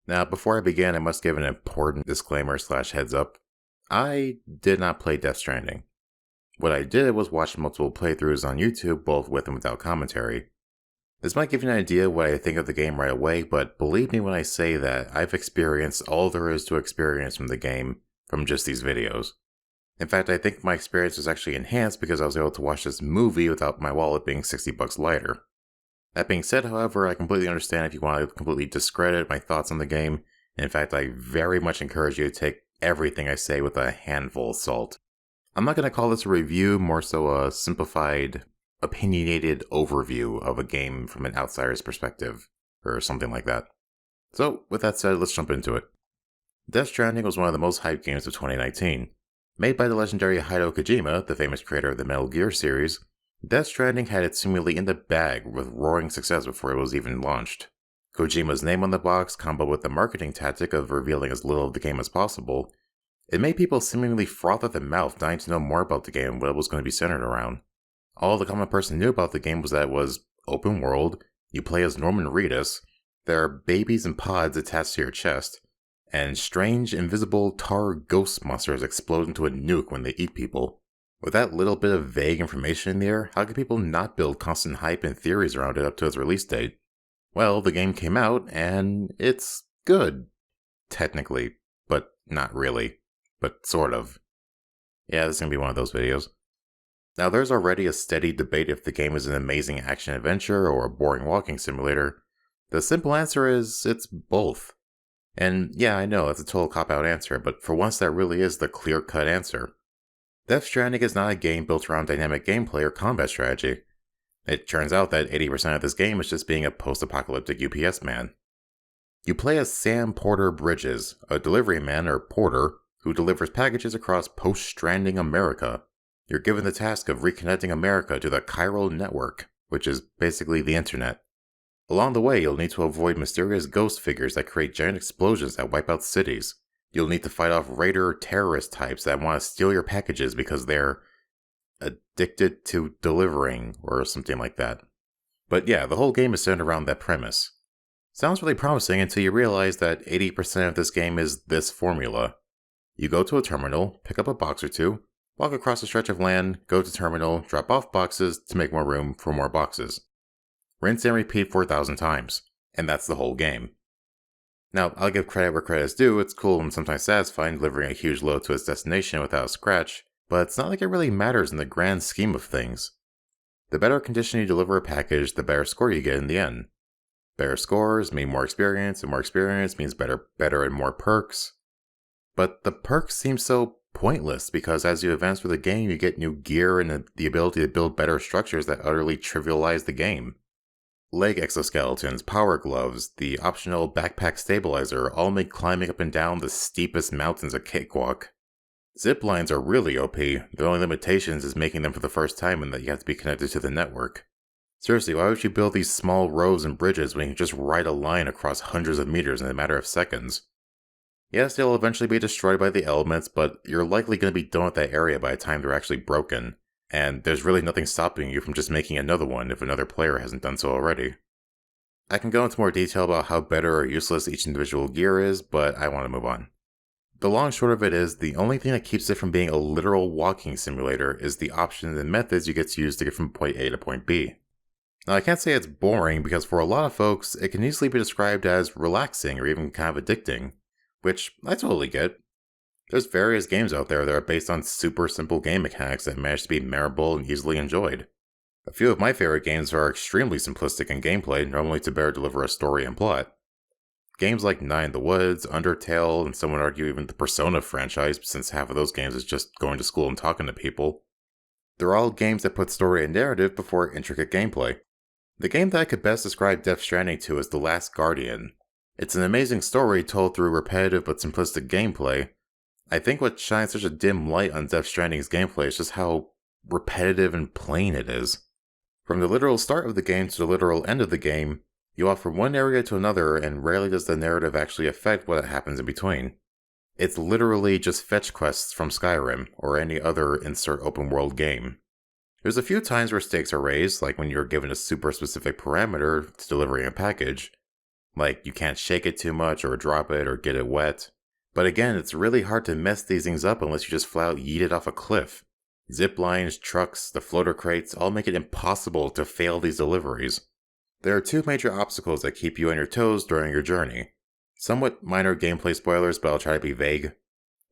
Now, before I begin, I must give an important disclaimer slash heads up. I did not play Death Stranding. What I did was watch multiple playthroughs on YouTube, both with and without commentary. This might give you an idea what I think of the game right away, but believe me when I say that I've experienced all there is to experience from the game from just these videos. In fact, I think my experience was actually enhanced because I was able to watch this movie without my wallet being $60 lighter. That being said, however, I completely understand if you want to completely discredit my thoughts on the game. In fact, I very much encourage you to take everything I say with a handful of salt. I'm not going to call this a review, more so a simplified, opinionated overview of a game from an outsider's perspective, or something like that. So, with that said, let's jump into it. Death Stranding was one of the most hyped games of 2019. Made by the legendary Hideo Kojima, the famous creator of the Metal Gear series, Death Stranding had it seemingly in the bag with roaring success before it was even launched. Kojima's name on the box, combo with the marketing tactic of revealing as little of the game as possible, it made people seemingly froth at the mouth dying to know more about the game and what it was going to be centered around. All the common person knew about the game was that it was open world, you play as Norman Reedus, there are babies and pods attached to your chest, and strange, invisible tar ghost monsters explode into a nuke when they eat people. With that little bit of vague information in the air, how could people not build constant hype and theories around it up to its release date? Well, the game came out, and it's good. Technically, but not really. But sort of. Yeah, this is going to be one of those videos. Now, there's already a steady debate if the game is an amazing action-adventure or a boring walking simulator. The simple answer is, it's both. And yeah, I know, that's a total cop-out answer, but for once that really is the clear-cut answer. Death Stranding is not a game built around dynamic gameplay or combat strategy. It turns out that 80% of this game is just being a post-apocalyptic UPS man. You play as Sam Porter Bridges, a delivery man or porter who delivers packages across post-Stranding America. You're given the task of reconnecting America to the chiral network, which is basically the internet. Along the way, you'll need to avoid mysterious ghost figures that create giant explosions that wipe out cities. You'll need to fight off raider terrorist types that want to steal your packages because they're addicted to delivering or something like that. But yeah, the whole game is centered around that premise. Sounds really promising until you realize that 80% of this game is this formula. You go to a terminal, pick up a box or two, walk across a stretch of land, go to terminal, drop off boxes to make more room for more boxes. Rinse and repeat 4,000 times, and that's the whole game. Now, I'll give credit where credit is due. It's cool and sometimes satisfying delivering a huge load to its destination without a scratch, but it's not like it really matters in the grand scheme of things. The better condition you deliver a package, the better score you get in the end. Better scores mean more experience, and more experience means better and more perks. But the perks seem so pointless because as you advance through the game, you get new gear and the ability to build better structures that utterly trivialize the game. Leg exoskeletons, power gloves, the optional backpack stabilizer all make climbing up and down the steepest mountains a cakewalk. Zip lines are really OP, the only limitations is making them for the first time and that you have to be connected to the network. Seriously, why would you build these small roads and bridges when you can just ride a line across hundreds of meters in a matter of seconds? Yes, they'll eventually be destroyed by the elements, but you're likely going to be done with that area by the time they're actually broken. And there's really nothing stopping you from just making another one if another player hasn't done so already. I can go into more detail about how better or useless each individual gear is, but I want to move on. The long and short of it is, the only thing that keeps it from being a literal walking simulator is the options and methods you get to use to get from point A to point B. Now I can't say it's boring because for a lot of folks, it can easily be described as relaxing or even kind of addicting, which I totally get. There's various games out there that are based on super simple game mechanics that manage to be memorable and easily enjoyed. A few of my favorite games are extremely simplistic in gameplay, normally to better deliver a story and plot. Games like Nine in the Woods, Undertale, and some would argue even the Persona franchise, since half of those games is just going to school and talking to people. They're all games that put story and narrative before intricate gameplay. The game that I could best describe Death Stranding to is The Last Guardian. It's an amazing story told through repetitive but simplistic gameplay. I think what shines such a dim light on Death Stranding's gameplay is just how repetitive and plain it is. From the literal start of the game to the literal end of the game, you walk from one area to another and rarely does the narrative actually affect what happens in between. It's literally just fetch quests from Skyrim, or any other insert open world game. There's a few times where stakes are raised, like when you're given a super specific parameter to delivering a package, Like, you can't shake it too much or drop it or get it wet. But again, it's really hard to mess these things up unless you just flat out yeet it off a cliff. Zip lines, trucks, the floater crates all make it impossible to fail these deliveries. There are two major obstacles that keep you on your toes during your journey. Somewhat minor gameplay spoilers, but I'll try to be vague.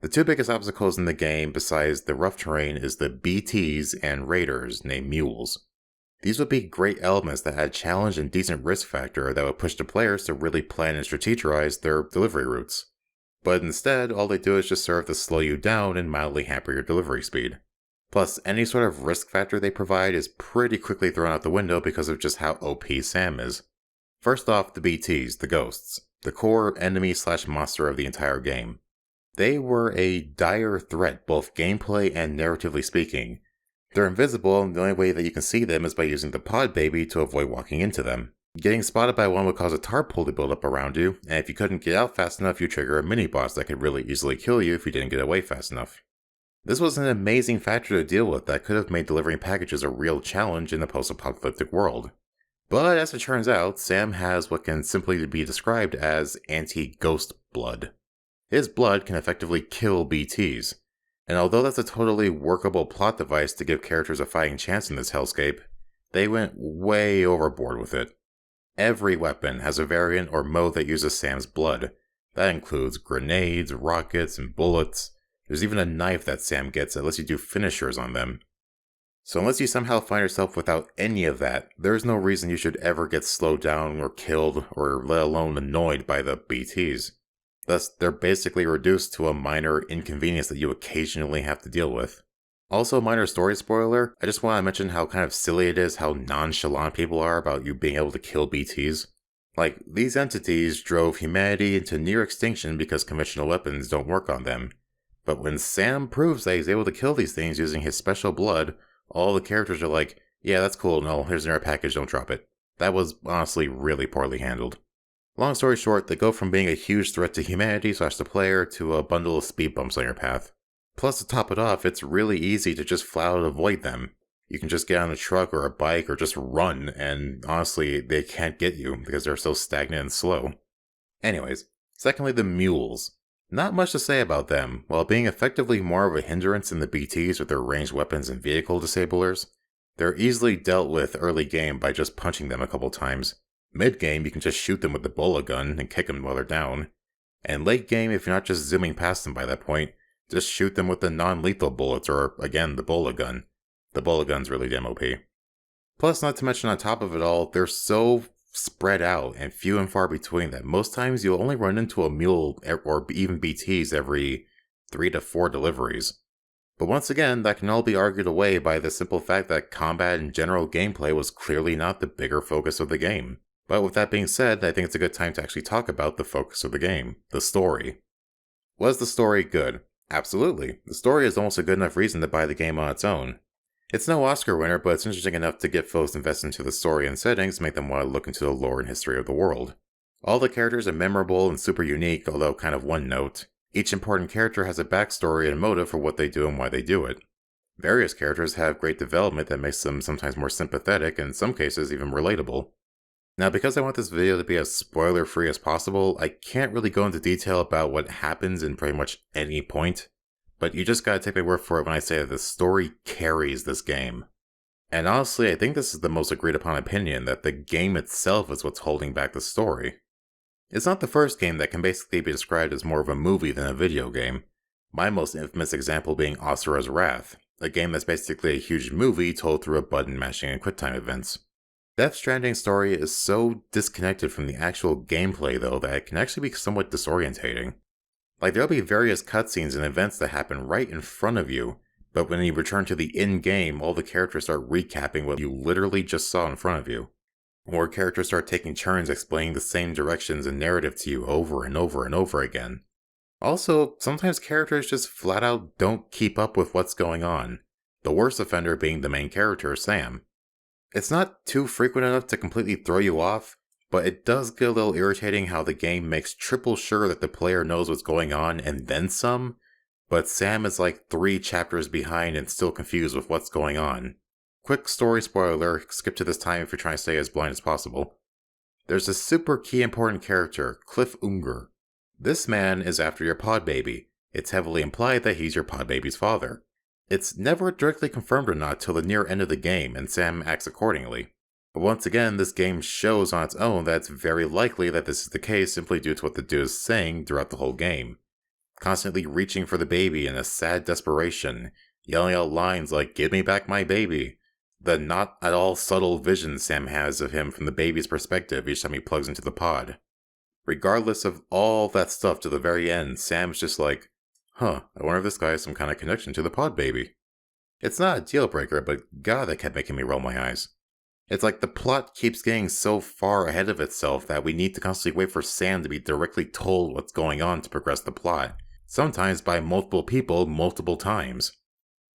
The two biggest obstacles in the game, besides the rough terrain, is the BTs and raiders, named mules. These would be great elements that add challenge and decent risk factor that would push the players to really plan and strategize their delivery routes. But instead, all they do is just serve to slow you down and mildly hamper your delivery speed. Plus, any sort of risk factor they provide is pretty quickly thrown out the window because of just how OP Sam is. First off, the BTs, the ghosts, the core enemy/monster of the entire game. They were a dire threat, both gameplay and narratively speaking. They're invisible, and the only way that you can see them is by using the pod baby to avoid walking into them. Getting spotted by one would cause a tar pool to build up around you, and if you couldn't get out fast enough, you trigger a mini-boss that could really easily kill you if you didn't get away fast enough. This was an amazing factor to deal with that could have made delivering packages a real challenge in the post-apocalyptic world. But as it turns out, Sam has what can simply be described as anti-ghost blood. His blood can effectively kill BTs, and although that's a totally workable plot device to give characters a fighting chance in this hellscape, they went way overboard with it. Every weapon has a variant or mode that uses Sam's blood. That includes grenades, rockets, and bullets. There's even a knife that Sam gets that lets you do finishers on them. So unless you somehow find yourself without any of that, there's no reason you should ever get slowed down or killed or let alone annoyed by the BTs. Thus, they're basically reduced to a minor inconvenience that you occasionally have to deal with. Also, minor story spoiler, I just want to mention how kind of silly it is how nonchalant people are about you being able to kill BTs. Like, these entities drove humanity into near extinction because conventional weapons don't work on them. But when Sam proves that he's able to kill these things using his special blood, all the characters are like, yeah, that's cool, no, here's another package, don't drop it. That was honestly really poorly handled. Long story short, they go from being a huge threat to humanity/the player to a bundle of speed bumps on your path. Plus, to top it off, it's really easy to just flat out avoid them. You can just get on a truck or a bike or just run, and honestly, they can't get you because they're so stagnant and slow. Anyways, secondly, the mules. Not much to say about them. While being effectively more of a hindrance than the BTs with their ranged weapons and vehicle disablers, they're easily dealt with early game by just punching them a couple times. Mid-game, you can just shoot them with the bola gun and kick them while they're down. And late game, if you're not just zooming past them by that point, just shoot them with the non-lethal bullets or, again, the bola gun. The bola gun's really damn OP. Plus, not to mention on top of it all, they're so spread out and few and far between that most times you'll only run into a mule or even BTs every 3 to 4 deliveries. But once again, that can all be argued away by the simple fact that combat and general gameplay was clearly not the bigger focus of the game. But with that being said, I think it's a good time to actually talk about the focus of the game, the story. Was the story good? Absolutely. The story is almost a good enough reason to buy the game on its own. It's no Oscar winner, but it's interesting enough to get folks invested into the story and settings to make them want to look into the lore and history of the world. All the characters are memorable and super unique, although kind of one note. Each important character has a backstory and motive for what they do and why they do it. Various characters have great development that makes them sometimes more sympathetic and in some cases even relatable. Now, because I want this video to be as spoiler-free as possible, I can't really go into detail about what happens in pretty much any point, but you just gotta take my word for it when I say that the story carries this game. And honestly, I think this is the most agreed upon opinion, that the game itself is what's holding back the story. It's not the first game that can basically be described as more of a movie than a video game, my most infamous example being Asura's Wrath, a game that's basically a huge movie told through a button mashing and QuickTime events. Death Stranding's story is so disconnected from the actual gameplay though that it can actually be somewhat disorientating. Like there'll be various cutscenes and events that happen right in front of you, but when you return to the in-game, all the characters start recapping what you literally just saw in front of you. Or characters start taking turns explaining the same directions and narrative to you over and over and over again. Also, sometimes characters just flat out don't keep up with what's going on, the worst offender being the main character, Sam. It's not too frequent enough to completely throw you off, but it does get a little irritating how the game makes triple sure that the player knows what's going on and then some, but Sam is like 3 chapters behind and still confused with what's going on. Quick story spoiler, skip to this time if you're trying to stay as blind as possible. There's a super key important character, Cliff Unger. This man is after your pod baby. It's heavily implied that he's your pod baby's father. It's never directly confirmed or not till the near end of the game, and Sam acts accordingly. But once again, this game shows on its own that it's very likely that this is the case simply due to what the dude is saying throughout the whole game. Constantly reaching for the baby in a sad desperation, yelling out lines like, "Give me back my baby." The not at all subtle vision Sam has of him from the baby's perspective each time he plugs into the pod. Regardless of all that stuff to the very end, Sam's just like, I wonder if this guy has some kind of connection to the pod baby. It's not a deal breaker, but god, that kept making me roll my eyes. It's like the plot keeps getting so far ahead of itself that we need to constantly wait for Sam to be directly told what's going on to progress the plot, sometimes by multiple people, multiple times.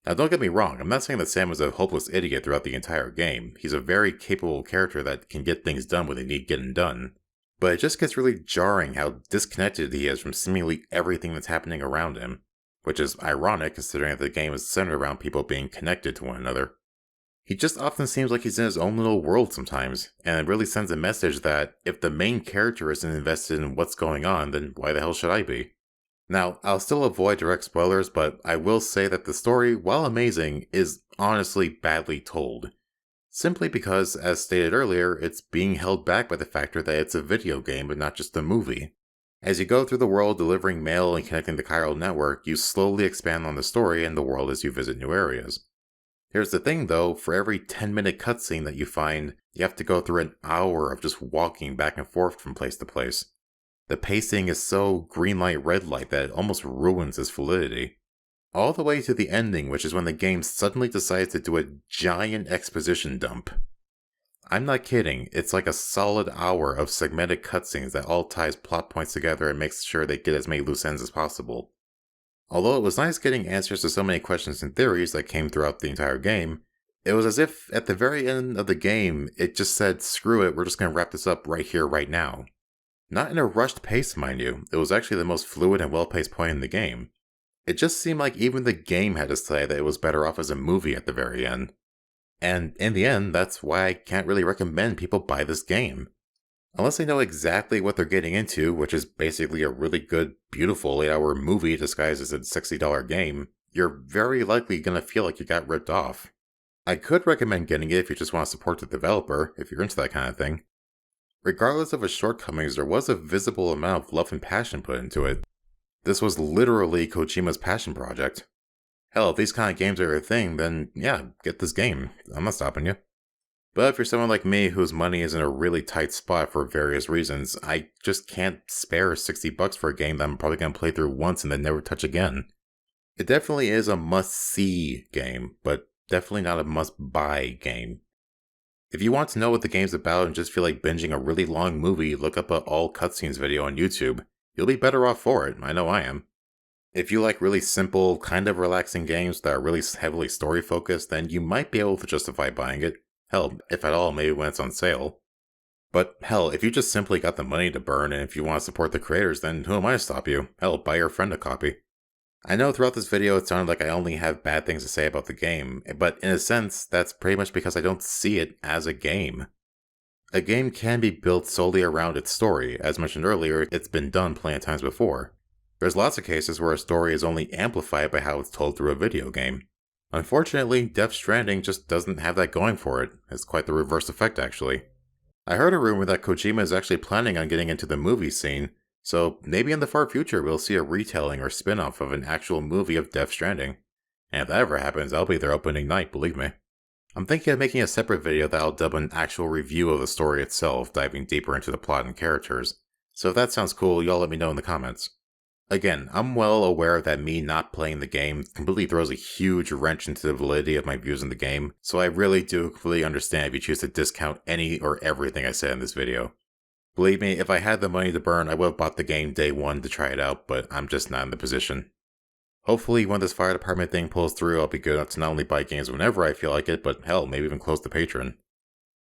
Now don't get me wrong, I'm not saying that Sam is a hopeless idiot throughout the entire game. He's a very capable character that can get things done when they need getting done. But it just gets really jarring how disconnected he is from seemingly everything that's happening around him, which is ironic considering that the game is centered around people being connected to one another. He just often seems like he's in his own little world sometimes, and it really sends a message that if the main character isn't invested in what's going on, then why the hell should I be? Now, I'll still avoid direct spoilers, but I will say that the story, while amazing, is honestly badly told. Simply because, as stated earlier, it's being held back by the factor that it's a video game and not just a movie. As you go through the world delivering mail and connecting the chiral network, you slowly expand on the story and the world as you visit new areas. Here's the thing though, for every 10-minute cutscene that you find, you have to go through an hour of just walking back and forth from place to place. The pacing is so green light, red light that it almost ruins its validity. All the way to the ending, which is when the game suddenly decides to do a giant exposition dump. I'm not kidding, it's like a solid hour of segmented cutscenes that all ties plot points together and makes sure they get as many loose ends as possible. Although it was nice getting answers to so many questions and theories that came throughout the entire game, it was as if at the very end of the game, it just said, screw it, we're just going to wrap this up right here, right now. Not in a rushed pace, mind you, it was actually the most fluid and well-paced point in the game. It just seemed like even the game had to say that it was better off as a movie at the very end. And in the end, that's why I can't really recommend people buy this game. Unless they know exactly what they're getting into, which is basically a really good, beautiful 8-hour movie disguised as a $60 game, you're very likely going to feel like you got ripped off. I could recommend getting it if you just want to support the developer, if you're into that kind of thing. Regardless of its shortcomings, there was a visible amount of love and passion put into it. This was literally Kojima's passion project. Hell, if these kind of games are your thing, then yeah, get this game. I'm not stopping you. But if you're someone like me whose money is in a really tight spot for various reasons, I just can't spare $60 for a game that I'm probably going to play through once and then never touch again. It definitely is a must-see game, but definitely not a must-buy game. If you want to know what the game's about and just feel like binging a really long movie, look up an all cutscenes video on YouTube. You'll be better off for it, I know I am. If you like really simple, kind of relaxing games that are really heavily story focused, then you might be able to justify buying it. Hell, if at all, maybe when it's on sale. But hell, if you just simply got the money to burn and if you want to support the creators, then who am I to stop you? Hell, buy your friend a copy. I know throughout this video it sounded like I only have bad things to say about the game, but in a sense, that's pretty much because I don't see it as a game. A game can be built solely around its story. As mentioned earlier, it's been done plenty of times before. There's lots of cases where a story is only amplified by how it's told through a video game. Unfortunately, Death Stranding just doesn't have that going for it. It's quite the reverse effect, actually. I heard a rumor that Kojima is actually planning on getting into the movie scene, so maybe in the far future we'll see a retelling or spin-off of an actual movie of Death Stranding. And if that ever happens, I'll be there opening night, believe me. I'm thinking of making a separate video that I'll dub an actual review of the story itself, diving deeper into the plot and characters. So if that sounds cool, y'all let me know in the comments. Again, I'm well aware that me not playing the game completely throws a huge wrench into the validity of my views in the game, so I really do completely understand if you choose to discount any or everything I said in this video. Believe me, if I had the money to burn, I would have bought the game day one to try it out, but I'm just not in the position. Hopefully when this fire department thing pulls through, I'll be good enough to not only buy games whenever I feel like it, but hell, maybe even close the Patreon.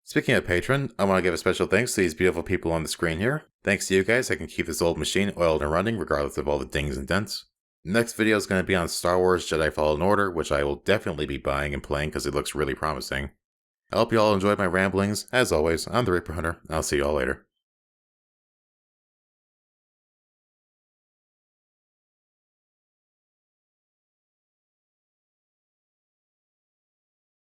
Speaking of Patreon, I want to give a special thanks to these beautiful people on the screen here. Thanks to you guys, I can keep this old machine oiled and running regardless of all the dings and dents. Next video is going to be on Star Wars Jedi Fallen Order, which I will definitely be buying and playing because it looks really promising. I hope you all enjoyed my ramblings. As always, I'm the Reaper Hunter. I'll see you all later.